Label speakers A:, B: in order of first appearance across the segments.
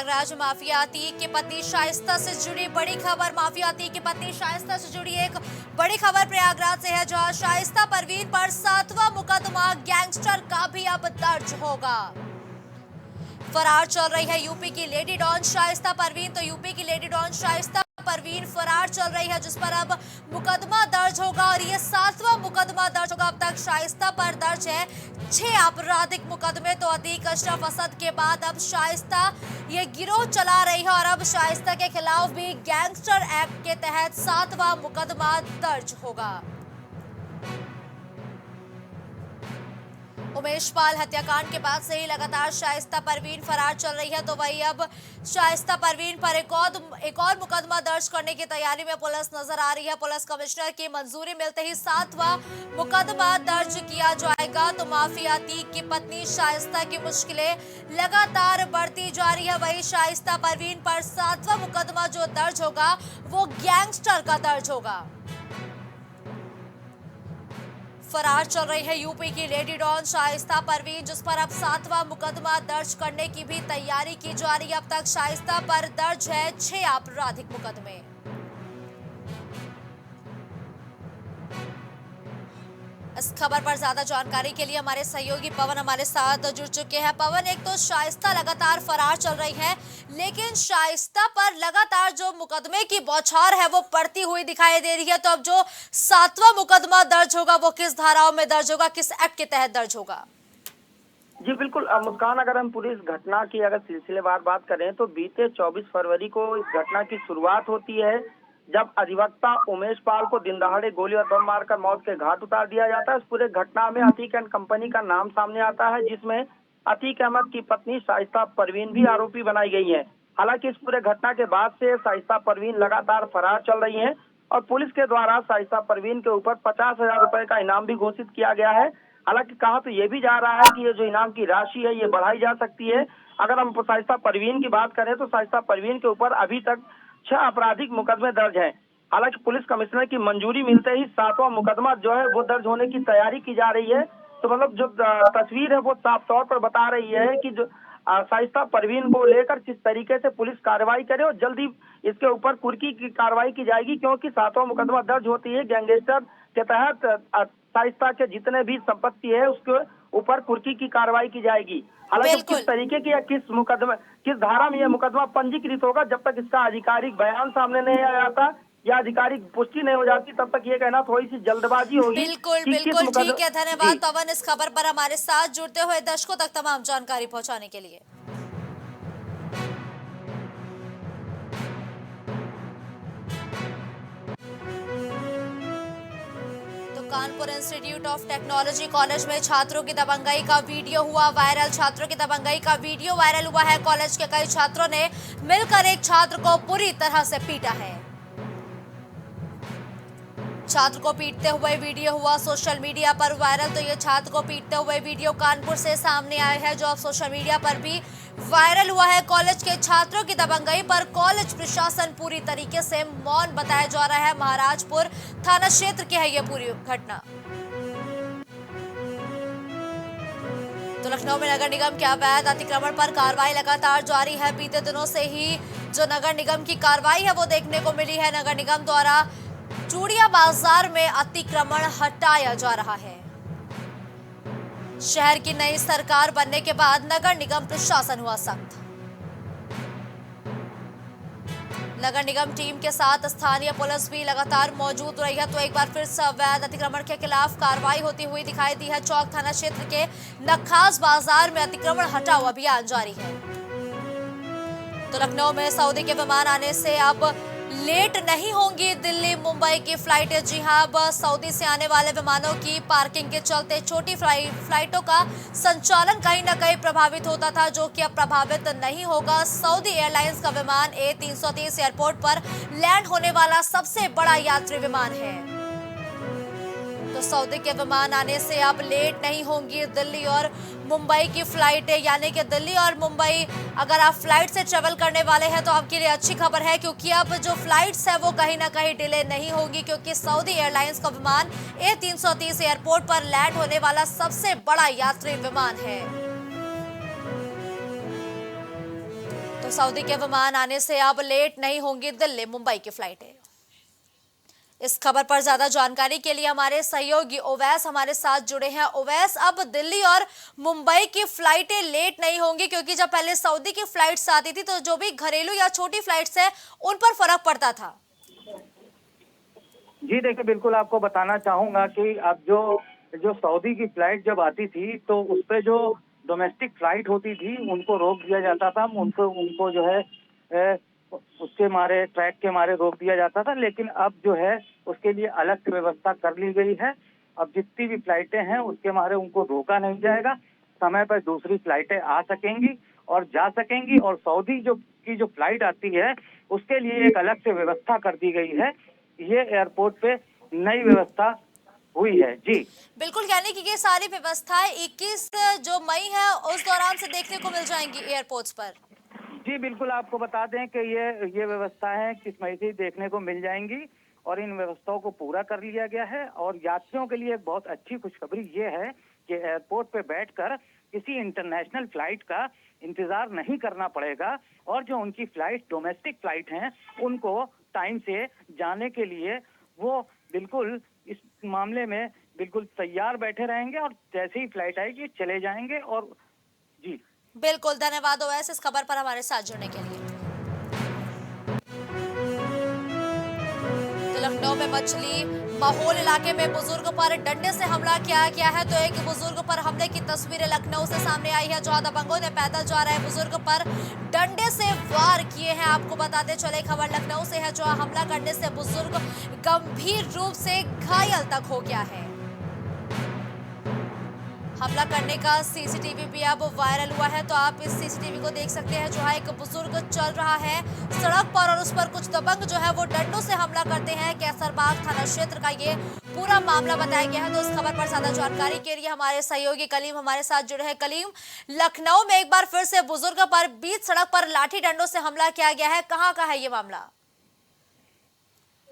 A: Prayagraj mafia Atiq की पत्नी शाइस्ता से जुड़ी बड़ी खबर। माफिया अतीक की पत्नी शाइस्ता से जुड़ी एक बड़ी खबर प्रयागराज से है, जहां शाइस्ता परवीन पर 7वां मुकदमा गैंगस्टर का भी अब दर्ज होगा। फरार चल रही है यूपी की लेडी डॉन शाइस्ता परवीन। तो यूपी की लेडी डॉन शाइस्ता परवीन फरार चल रही है, जिस पर अब मुकदमा दर्ज होगा और ये 7वां मुकदमा दर्ज होगा। अब तक शाइस्ता पर दर्ज है 6 आपराधिक मुकदमे। तो अतीक अशरफ असद के बाद अब शाइस्ता ये गिरोह चला रही है और अब शाइस्ता के खिलाफ भी गैंगस्टर एक्ट के तहत 7वां मुकदमा दर्ज होगा। उमेश पाल हत्याकांड के बाद से ही लगातार शाइस्ता परवीन फरार चल रही है। तो वही अब शाइस्ता परवीन पर एक और मुकदमा दर्ज करने की तैयारी में पुलिस नजर आ रही है। पुलिस कमिश्नर की मंजूरी मिलते ही 7वां मुकदमा दर्ज किया जाएगा। तो माफिया अतीक की पत्नी शाइस्ता की मुश्किलें लगातार बढ़ती जा रही है। वही शाइस्ता परवीन पर 7वां मुकदमा जो दर्ज होगा वो गैंगस्टर का दर्ज होगा। फरार चल रही है यूपी की लेडी डॉन शाइस्ता परवीन, जिस पर अब 7वां मुकदमा दर्ज करने की भी तैयारी की जा रही है। अब तक शाइस्ता पर दर्ज है 6 आपराधिक मुकदमे। इस खबर पर ज्यादा जानकारी के लिए हमारे सहयोगी पवन हमारे साथ जुड़ चुके हैं। पवन, एक तो शाइस्ता लगातार फरार चल रही है, लेकिन शाइस्ता पर लगातार जो मुकदमे की बौछार है वो पड़ती हुई दिखाई दे रही है। तो अब जो 7वां मुकदमा दर्ज होगा वो किस धाराओं में दर्ज होगा, किस एक्ट के तहत दर्ज होगा?
B: जी बिल्कुल मुस्कान, अगर हम पूरी इस घटना की अगर सिलसिलेवार बात करें तो बीते 24 फरवरी को इस घटना की शुरुआत होती है, जब अधिवक्ता उमेश पाल को दिन दहाड़े गोली और बम मारकर मौत के घाट उतार दिया जाता है। इस पूरे घटना में अतीक एंड कंपनी का नाम सामने आता है, जिसमें अतीक अहमद की पत्नी शाइस्ता परवीन भी आरोपी बनाई गई है। हालांकि इस पूरे घटना के बाद से शाइस्ता परवीन लगातार फरार चल रही है और पुलिस के द्वारा शाइस्ता परवीन के ऊपर 50,000 रुपए का इनाम भी घोषित किया गया है। हालांकि कहा तो ये भी जा रहा है कि ये जो इनाम की राशि है ये बढ़ाई जा सकती है। अगर हम शाइस्ता परवीन की बात करें तो शाइस्ता परवीन के ऊपर अभी तक 6 आपराधिक मुकदमे दर्ज हैं। हालांकि पुलिस कमिश्नर की मंजूरी मिलते ही 7वां मुकदमा जो है वो दर्ज होने की तैयारी की जा रही है। तो मतलब जो तस्वीर है वो साफ तौर पर बता रही है कि जो शाइस्ता परवीन को लेकर किस तरीके से पुलिस कार्रवाई करे और जल्दी इसके ऊपर कुर्की की कार्रवाई की जाएगी, क्योंकि 7वां मुकदमा दर्ज होती है गैंगस्टर के तहत शाइस्ता के जितने भी संपत्ति है उसके ऊपर कुर्की की कार्रवाई की जाएगी। हालांकि किस तरीके की या किस धारा में यह मुकदमा पंजीकृत होगा, जब तक इसका आधिकारिक बयान सामने नहीं आ जाता या आधिकारिक पुष्टि नहीं हो जाती तब तक ये कहना थोड़ी सी जल्दबाजी होगी।
A: बिल्कुल बिल्कुल ठीक है, धन्यवाद पवन इस खबर पर हमारे साथ जुड़ते हुए दर्शकों तक तमाम जानकारी पहुंचाने के लिए। Kanpur institute of technology college में छात्रों की दबंगई का वीडियो हुआ वायरल। छात्रों की दबंगई का वीडियो वायरल हुआ है। कॉलेज के कई छात्रों ने मिलकर एक छात्र को पूरी तरह से पीटा है। छात्र को पीटते हुए वीडियो हुआ सोशल मीडिया पर वायरल। तो ये छात्र को पीटते हुए वीडियो कानपुर से सामने आया है, जो अब सोशल मीडिया पर भी वायरल हुआ है। कॉलेज के छात्रों की दबंगई पर कॉलेज प्रशासन पूरी तरीके से मौन बताया जा रहा है। महाराजपुर थाना क्षेत्र की है ये पूरी घटना। तो लखनऊ में नगर निगम के अवैध अतिक्रमण पर कार्रवाई लगातार जारी है। बीते दिनों से ही जो नगर निगम की कार्रवाई है वो देखने को मिली है। नगर निगम द्वारा चूड़िया बाजार में अतिक्रमण हटाया जा रहा है। शहर की नई सरकार बनने के बाद नगर निगम प्रशासन हुआ सख्त। नगर निगम टीम के साथ स्थानीय पुलिस भी लगातार मौजूद रही है। तो एक बार फिर से अवैध अतिक्रमण के खिलाफ कार्रवाई होती हुई दिखाई दी है। चौक थाना क्षेत्र के नखास बाजार में अतिक्रमण हटाओ अभियान जारी है। तो लखनऊ में सऊदी के विमान आने से अब लेट नहीं होंगी दिल्ली मुंबई की फ्लाइटें। जी हां, अब सऊदी से आने वाले विमानों की पार्किंग के चलते छोटी फ्लाइटों का संचालन कहीं न कहीं प्रभावित होता था, जो कि अब प्रभावित नहीं होगा। सऊदी एयरलाइंस का विमान A330 एयरपोर्ट पर लैंड होने वाला सबसे बड़ा यात्री विमान है। तो सऊदी के विमान आने से अब लेट नहीं होंगी दिल्ली और मुंबई की फ्लाइटें, यानी कि दिल्ली और मुंबई अगर आप फ्लाइट से ट्रेवल करने वाले हैं तो आपके लिए अच्छी खबर है, क्योंकि अब जो फ्लाइट्स है वो कहीं ना कहीं डिले नहीं होगी, क्योंकि सऊदी एयरलाइंस का विमान A330 एयरपोर्ट पर लैंड होने वाला सबसे बड़ा यात्री विमान है। तो सऊदी के विमान आने से अब लेट नहीं होंगी दिल्ली मुंबई की फ्लाइटें। इस खबर पर ज्यादा जानकारी के लिए हमारे सहयोगी ओवैस हमारे साथ जुड़े हैं। ओवैस, अब दिल्ली और मुंबई की फ्लाइटें लेट नहीं होंगी, क्योंकि जब पहले सऊदी की फ्लाइट्स आती थी तो जो भी घरेलू या छोटी फ्लाइट्स है उन पर फर्क पड़ता था।
C: जी देखिए, बिल्कुल आपको बताना चाहूंगा कि अब जो सऊदी की फ्लाइट जब आती थी तो उस पे जो डोमेस्टिक फ्लाइट होती थी उनको रोक दिया जाता था, उनको उनको जो है उसके मारे ट्रैक के मारे रोक दिया जाता था। लेकिन अब जो है उसके लिए अलग से व्यवस्था कर ली गई है। अब जितनी भी फ्लाइटें हैं उसके मारे उनको रोका नहीं जाएगा, समय पर दूसरी फ्लाइटें आ सकेंगी और जा सकेंगी। और सऊदी जो फ्लाइट आती है उसके लिए एक अलग से व्यवस्था कर दी गई है। ये एयरपोर्ट पे नई व्यवस्था हुई है। जी
A: बिल्कुल, यानी कि ये सारी व्यवस्थाएं 21 जो मई है उस दौरान से देखने को मिल जाएंगी एयरपोर्ट्स पर।
C: जी बिल्कुल आपको बता दें कि ये व्यवस्थाएं किस मई से देखने को मिल जाएंगी और इन व्यवस्थाओं को पूरा कर लिया गया है। और यात्रियों के लिए एक बहुत अच्छी खुशखबरी ये है कि एयरपोर्ट पे बैठकर किसी इंटरनेशनल फ्लाइट का इंतजार नहीं करना पड़ेगा और जो उनकी फ्लाइट डोमेस्टिक फ्लाइट हैं उनको टाइम से जाने के लिए वो बिल्कुल इस मामले में बिल्कुल तैयार बैठे रहेंगे और जैसे ही फ्लाइट आएगी चले जाएंगे। और जी
A: बिल्कुल, धन्यवाद ओवैस इस खबर पर हमारे साथ जुड़ने के लिए। तो लखनऊ में मछली माहौल इलाके में बुजुर्ग पर डंडे से हमला किया गया है। तो एक बुजुर्ग पर हमले की तस्वीरें लखनऊ से सामने आई है, जहां दबंगों ने पैदल जा रहे बुजुर्ग पर डंडे से वार किए हैं। आपको बताते चले खबर लखनऊ से है, जहां हमला करने से बुजुर्ग गंभीर रूप से घायल तक हो गया है। हमला करने का सीसीटीवी भी अब वायरल हुआ है, तो आप इस सीसीटीवी को देख सकते हैं, जहां एक बुजुर्ग चल रहा है सड़क पर और उस पर कुछ दबंग जो है वो डंडों से हमला करते हैं। कैसरबाग थाना क्षेत्र का ये पूरा मामला बताया गया है। तो इस खबर पर ज्यादा जानकारी के लिए हमारे सहयोगी कलीम हमारे साथ जुड़े हैं। कलीम, लखनऊ में एक बार फिर से बुजुर्ग पर बीच सड़क पर लाठी डंडों से हमला किया गया है, कहाँ का है ये मामला?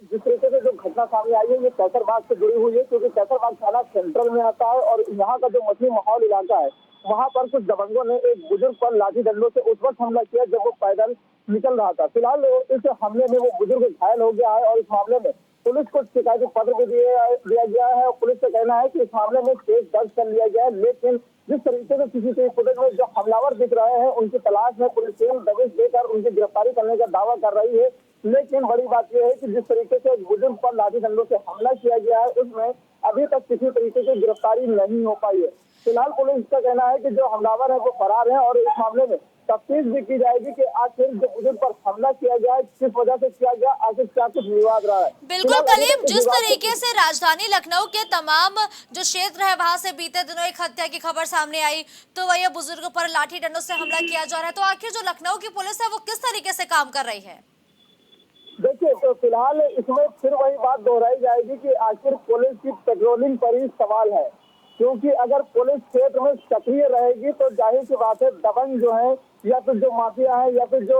D: जिस तरीके से जो घटना सामने आई है ये कैसरबाग से जुड़ी हुई है, क्योंकि कैसरबाग थाना सेंट्रल में आता है और यहाँ का जो मछली माहौल इलाका है वहाँ पर कुछ दबंगों ने एक बुजुर्ग पर लाठी डंडों से उस वक्त हमला किया जब वो पैदल निकल रहा था। फिलहाल इस हमले में वो बुजुर्ग घायल हो गया है और इस मामले में पुलिस को शिकायती पत्र भी दिया गया है और पुलिस का कहना है कि इस मामले में केस दर्ज कर लिया गया है। लेकिन जिस तरीके से सीसीटीवी फुटेज में जो हमलावर दिख रहे हैं उनकी तलाश में पुलिस टीम दबिश देकर उनकी गिरफ्तारी करने का दावा कर रही है। लेकिन बड़ी बात यह है कि जिस तरीके से बुजुर्ग पर लाठी डंडों से हमला किया गया है उसमें अभी तक किसी तरीके की गिरफ्तारी नहीं हो पाई है। फिलहाल पुलिस का कहना है कि जो हमलावर है वो फरार है और इस मामले में तफ्तीश भी की जाएगी कि आखिर जो बुजुर्ग पर हमला किया गया है किस वजह से किया गया, आखिर क्या कुछ विवाद रहा है।
A: बिल्कुल कलीम, जिस तरीके से राजधानी लखनऊ के तमाम जो क्षेत्र है वहां से बीते दिनों एक हत्या की खबर सामने आई, तो वही बुजुर्ग पर लाठी डंडों से हमला किया जा रहा है, तो आखिर जो लखनऊ की पुलिस है वो किस तरीके से काम कर रही है?
D: देखिए, तो फिलहाल इसमें फिर वही बात दोहराई जाएगी कि आखिर पुलिस की पेट्रोलिंग पर ही सवाल है, क्योंकि अगर पुलिस क्षेत्र में सक्रिय रहेगी तो जाहिर सी बात है दबंग जो है या फिर जो माफिया है या फिर जो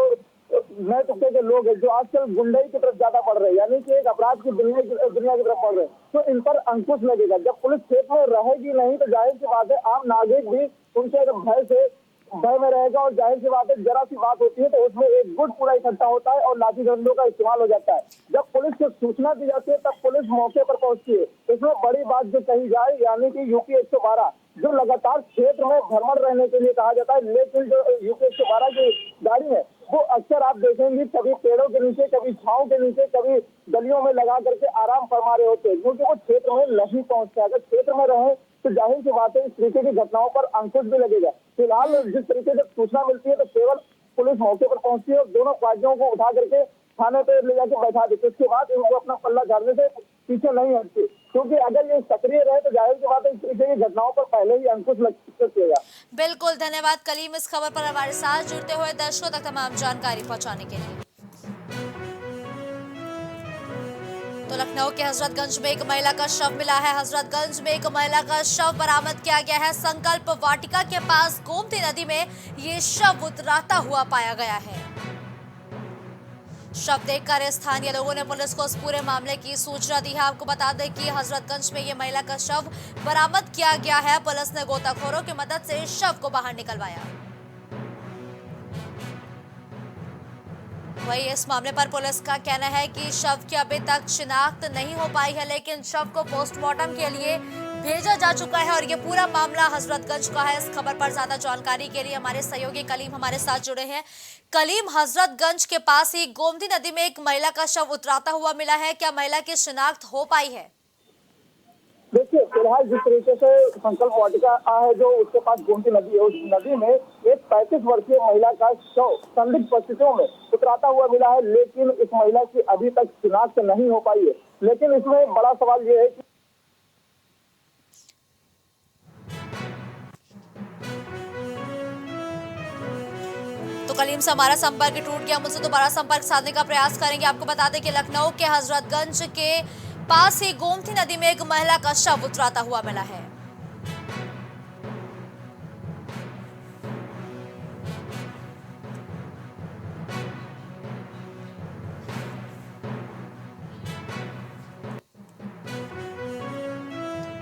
D: नए तबके के लोग हैं जो आजकल गुंडई की तरफ ज्यादा बढ़ रहे हैं, यानी कि एक अपराध की दुनिया की तरफ बढ़ रहे हैं, तो इन पर अंकुश लगेगा। जब पुलिस क्षेत्र में रहेगी नहीं तो जाहिर सी बात है आम नागरिक भी उनसे भय में रहेगा और जाहिर सी बात है जरा सी बात होती है तो उसमें एक गुट पूरा इकट्ठा होता है और लाठी डंडों का इस्तेमाल हो जाता है। जब पुलिस को सूचना दी जाती है तब पुलिस मौके पर पहुंचती है। इसमें बड़ी बात जो कही जाए यानी कि यूपी 112 जो लगातार क्षेत्र में भ्रमण रहने के लिए कहा जाता है, लेकिन जो यूपी 112 की गाड़ी है वो अक्सर आप देखेंगे कभी पेड़ों के नीचे, कभी छांव के नीचे, कभी गलियों में लगा करके आराम फरमा रहे होते हैं, क्योंकि वो क्षेत्र में नहीं पहुंचते। अगर क्षेत्र में रहे तो जाहिर सी बात है इस तरीके की घटनाओं पर अंकुश भी लगेगा। फिलहाल जिस तरीके से सूचना मिलती है तो केवल पुलिस मौके पर पहुंचती है और दोनों पार्टियों को उठा करके थाने पे ले जाकर बैठा देते, उसके बाद इनको अपना पल्ला झाड़ने से पीछे नहीं हटती, क्योंकि अगर ये सक्रिय रहे तो जाहिर सी बात है इस तरीके की घटनाओं पर पहले ही अंकुश लग सकेगा।
A: बिल्कुल, धन्यवाद कलीम इस खबर पर हमारे साथ जुड़ते हुए दर्शकों तक तमाम जानकारी पहुंचाने के लिए। तो लखनऊ के हजरतगंज में एक महिला का शव मिला है। हजरतगंज में एक महिला का शव बरामद किया गया है। संकल्प वाटिका के पास गोमती नदी में ये शव उतराता हुआ पाया गया है। शव देखकर स्थानीय लोगों ने पुलिस को इस पूरे मामले की सूचना दी है। आपको बता दें कि हजरतगंज में ये महिला का शव बरामद किया गया है। पुलिस ने गोताखोरों की मदद से शव को बाहर निकलवाया। वही इस मामले पर पुलिस का कहना है कि शव की अभी तक शिनाख्त नहीं हो पाई है, लेकिन शव को पोस्टमार्टम के लिए भेजा जा चुका है और ये पूरा मामला हजरतगंज का है। इस खबर पर ज्यादा जानकारी के लिए हमारे सहयोगी कलीम हमारे साथ जुड़े हैं। कलीम, हजरतगंज के पास ही गोमती नदी में एक महिला का शव उतराता हुआ मिला है, क्या महिला की शिनाख्त हो पाई है?
D: देखिए, फिलहाल जिस तरीके से संकल्प वाटिका है जो उसके पास गोमती नदी है, उस नदी में एक 35 वर्षीय महिला का शव संदिग्ध परिस्थितियों में उतराता हुआ मिला है, लेकिन इस महिला की अभी तक शिनाख्त नहीं हो पाई है। लेकिन इसमें बड़ा सवाल ये है कि
A: तो कलीम से हमारा संपर्क टूट गया, मुझसे दोबारा संपर्क साधने का प्रयास करेंगे। आपको बता दें कि लखनऊ के हजरतगंज के पास ही गोमती नदी में एक महिला का शव उतराता हुआ मिला है।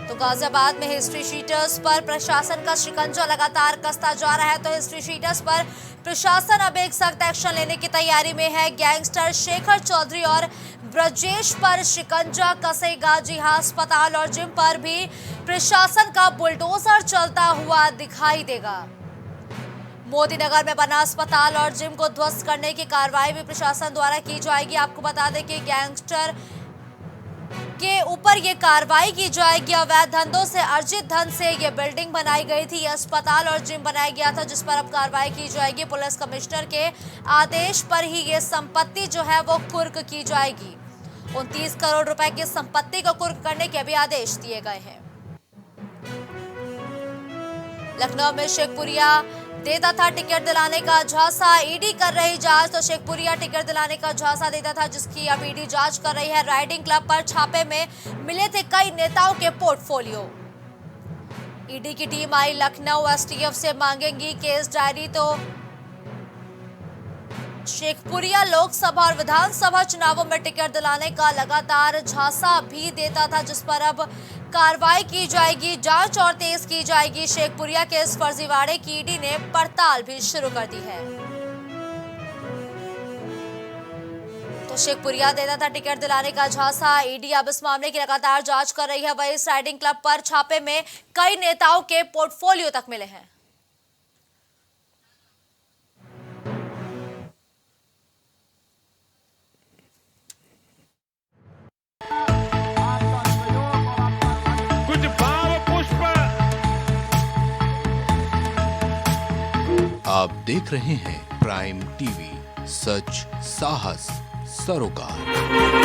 A: तो गाजियाबाद में हिस्ट्री शीटर्स पर प्रशासन का शिकंजा लगातार कसता जा रहा है। तो हिस्ट्री शीटर्स पर प्रशासन अब एक सख्त एक्शन लेने की तैयारी में है। गैंगस्टर शेखर चौधरी और ब्रजेश पर शिकंजा कसेगा। जी हां, अस्पताल और जिम पर भी प्रशासन का बुलडोजर चलता हुआ दिखाई देगा। मोदी नगर में बना अस्पताल और जिम को ध्वस्त करने की कार्रवाई भी प्रशासन द्वारा की जाएगी। आपको बता दें कि गैंगस्टर के ऊपर ये कार्रवाई की जाएगी। अवैध धंधों से अर्जित धन से ये बिल्डिंग बनाई गई थी, ये अस्पताल और जिम बनाया गया था, जिस पर अब कार्रवाई की जाएगी। पुलिस कमिश्नर के आदेश पर ही ये संपत्ति जो है वो कुर्क की जाएगी। 29 करोड़ रुपए की संपत्ति को कुर्क करने के भी आदेश दिए गए हैं। लखनऊ में शेखपुरिया देता था टिकट दिलाने का झांसा, ईडी कर रही जांच। तो शेखपुरिया टिकट दिलाने का झांसा देता था, जिसकी अब ईडी जांच कर रही है। राइडिंग क्लब पर छापे में मिले थे कई नेताओं के पोर्टफोलियो। ईडी की टीम आई लखनऊ, एसटीएफ से मांगेंगी केस डायरी। तो शेखपुरिया लोकसभा और विधानसभा चुनावों में टिकट दिलाने का लगातार झांसा भी देता था, जिस पर अब कार्रवाई की जाएगी, जांच और तेज की जाएगी। शेखपुरिया के इस फर्जीवाड़े की ईडी ने पड़ताल भी शुरू कर दी है। तो शेखपुरिया देता था टिकट दिलाने का झांसा, ईडी अब इस मामले की लगातार जांच कर रही है। वही इस राइडिंग क्लब पर छापे में कई नेताओं के पोर्टफोलियो तक मिले हैं।
E: आप देख रहे हैं प्राइम टीवी, सच साहस सरोकार।